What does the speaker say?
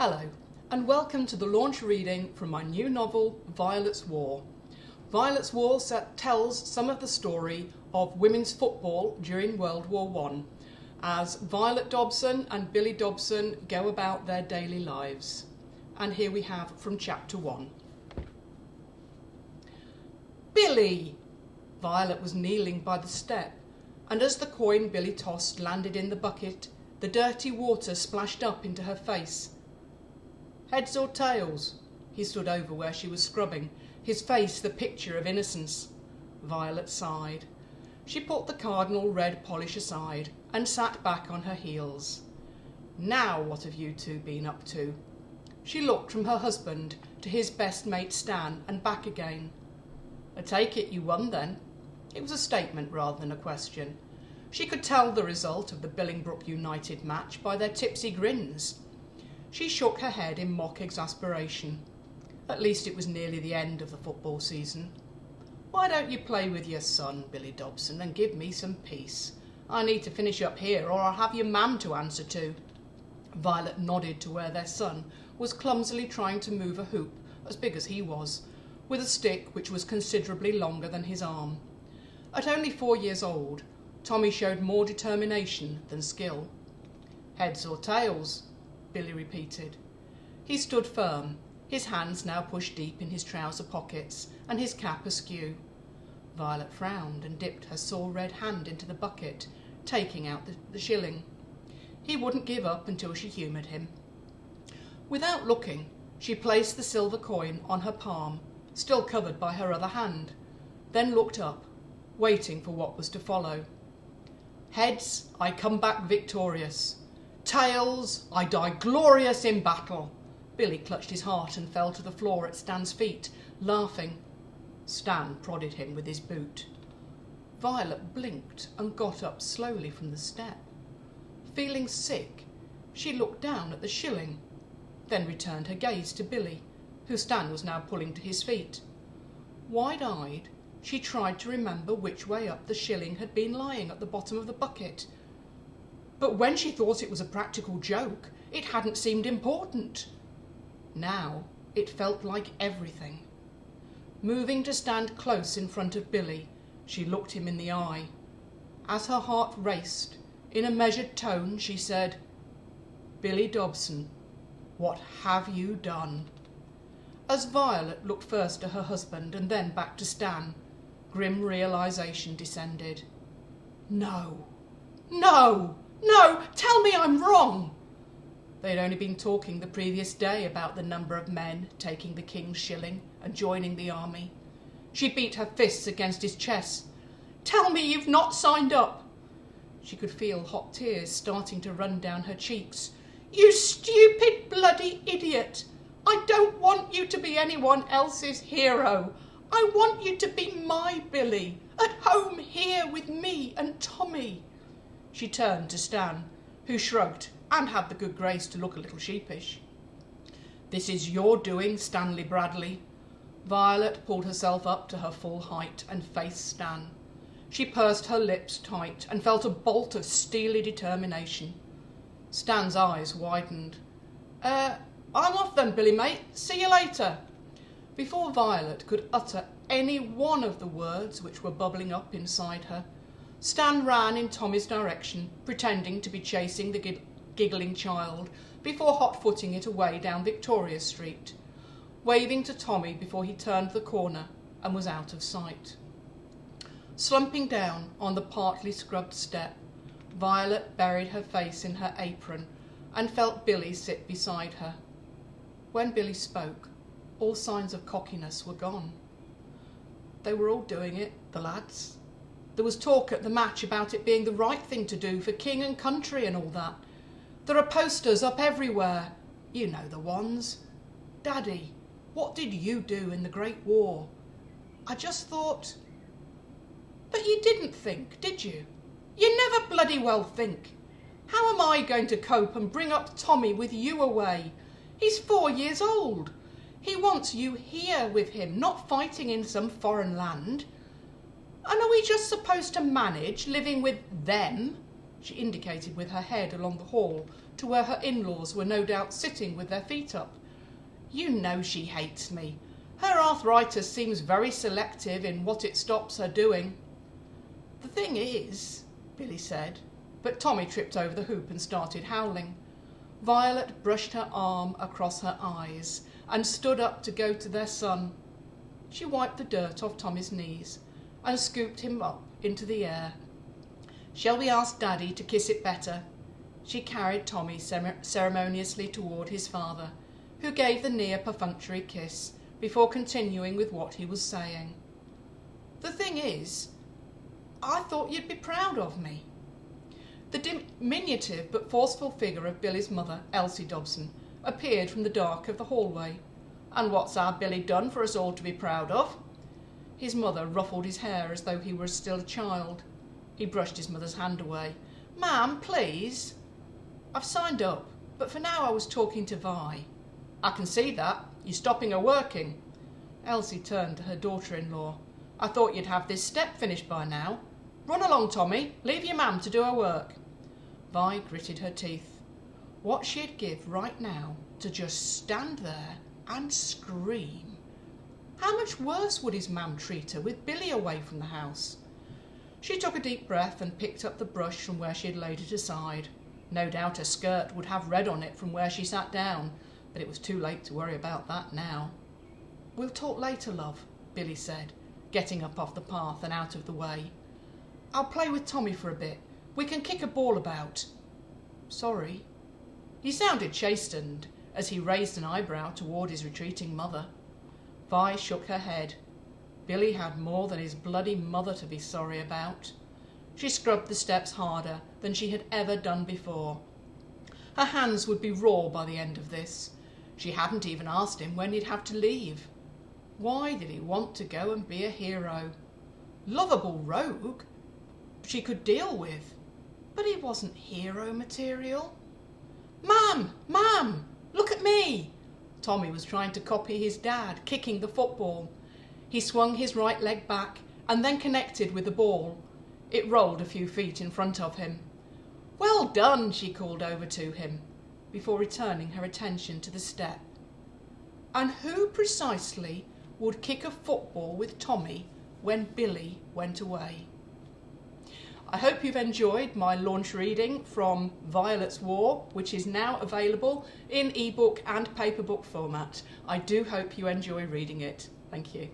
Hello, and welcome to the launch reading from my new novel, Violet's War. Violet's War tells some of the story of women's football during World War I, as Violet Dobson and Billy Dobson go about their daily lives. And here we have from chapter 1. Billy! Violet was kneeling by the step, and as the coin Billy tossed landed in the bucket, the dirty water splashed up into her face. Heads or tails? He stood over where she was scrubbing, his face the picture of innocence. Violet sighed. She put the cardinal red polish aside and sat back on her heels. Now what have you two been up to? She looked from her husband to his best mate Stan and back again. I take it you won then? It was a statement rather than a question. She could tell the result of the Billingbrook United match by their tipsy grins. She shook her head in mock exasperation. At least it was nearly the end of the football season. Why don't you play with your son, Billy Dobson, and give me some peace? I need to finish up here, or I'll have your mam to answer to. Violet nodded to where their son was clumsily trying to move a hoop, as big as he was, with a stick which was considerably longer than his arm. At only 4 years old, Tommy showed more determination than skill. Heads or tails? Billy repeated. He stood firm, his hands now pushed deep in his trouser pockets and his cap askew. Violet frowned and dipped her sore red hand into the bucket, taking out the shilling. He wouldn't give up until she humoured him. Without looking, she placed the silver coin on her palm, still covered by her other hand, then looked up, waiting for what was to follow. Heads, I come back victorious. Tails, I die glorious in battle. Billy clutched his heart and fell to the floor at Stan's feet, laughing. Stan prodded him with his boot. Violet blinked and got up slowly from the step. Feeling sick, she looked down at the shilling, then returned her gaze to Billy, who Stan was now pulling to his feet. Wide-eyed, she tried to remember which way up the shilling had been lying at the bottom of the bucket. But when she thought it was a practical joke, it hadn't seemed important. Now it felt like everything. Moving to stand close in front of Billy, she looked him in the eye. As her heart raced, in a measured tone she said, "Billy Dobson, what have you done?" As Violet looked first to her husband and then back to Stan, grim realization descended. No, no, no, tell me I'm wrong. They'd only been talking the previous day about the number of men taking the king's shilling and joining the army. She beat her fists against his chest. Tell me you've not signed up. She could feel hot tears starting to run down her cheeks. You stupid bloody idiot. I don't want you to be anyone else's hero. I want you to be my Billy, at home here with me and Tommy. She turned to Stan, who shrugged and had the good grace to look a little sheepish. This is your doing, Stanley Bradley. Violet pulled herself up to her full height and faced Stan. She pursed her lips tight and felt a bolt of steely determination. Stan's eyes widened. I'm off then, Billy mate. See you later. Before Violet could utter any one of the words which were bubbling up inside her, Stan ran in Tommy's direction, pretending to be chasing the giggling child before hot-footing it away down Victoria Street, waving to Tommy before he turned the corner and was out of sight. Slumping down on the partly scrubbed step, Violet buried her face in her apron and felt Billy sit beside her. When Billy spoke, all signs of cockiness were gone. They were all doing it, the lads. There was talk at the match about it being the right thing to do for king and country and all that. There are posters up everywhere. You know the ones. Daddy, what did you do in the Great War? I just thought... But you didn't think, did you? You never bloody well think. How am I going to cope and bring up Tommy with you away? He's 4 years old. He wants you here with him, not fighting in some foreign land. And are we just supposed to manage living with them? She indicated with her head along the hall to where her in-laws were no doubt sitting with their feet up. "You know she hates me. Her arthritis seems very selective in what it stops her doing." "The thing is," Billy said, but Tommy tripped over the hoop and started howling. Violet brushed her arm across her eyes and stood up to go to their son. She wiped the dirt off Tommy's knees and scooped him up into the air. "Shall we ask Daddy to kiss it better?" She carried Tommy ceremoniously toward his father, who gave the near perfunctory kiss before continuing with what he was saying. "The thing is, I thought you'd be proud of me." The diminutive but forceful figure of Billy's mother, Elsie Dobson, appeared from the dark of the hallway. "And what's our Billy done for us all to be proud of?" His mother ruffled his hair as though he were still a child. He brushed his mother's hand away. "Ma'am, please." "I've signed up, but for now I was talking to Vi." "I can see that. You're stopping her working." Elsie turned to her daughter-in-law. "I thought you'd have this step finished by now. Run along, Tommy. Leave your mam to do her work." Vi gritted her teeth. What she'd give right now to just stand there and scream. How much worse would his mam treat her with Billy away from the house? She took a deep breath and picked up the brush from where she had laid it aside. No doubt her skirt would have red on it from where she sat down, but it was too late to worry about that now. "We'll talk later, love," Billy said, getting up off the path and out of the way. "I'll play with Tommy for a bit. We can kick a ball about." "Sorry." He sounded chastened as he raised an eyebrow toward his retreating mother. Vi shook her head. Billy had more than his bloody mother to be sorry about. She scrubbed the steps harder than she had ever done before. Her hands would be raw by the end of this. She hadn't even asked him when he'd have to leave. Why did he want to go and be a hero? Lovable rogue she could deal with, but he wasn't hero material. "Ma'am, ma'am, look at me!" Tommy was trying to copy his dad, kicking the football. He swung his right leg back and then connected with the ball. It rolled a few feet in front of him. "Well done," she called over to him, before returning her attention to the step. And who precisely would kick a football with Tommy when Billy went away? I hope you've enjoyed my launch reading from Violet's War, which is now available in ebook and paperback format. I do hope you enjoy reading it. Thank you.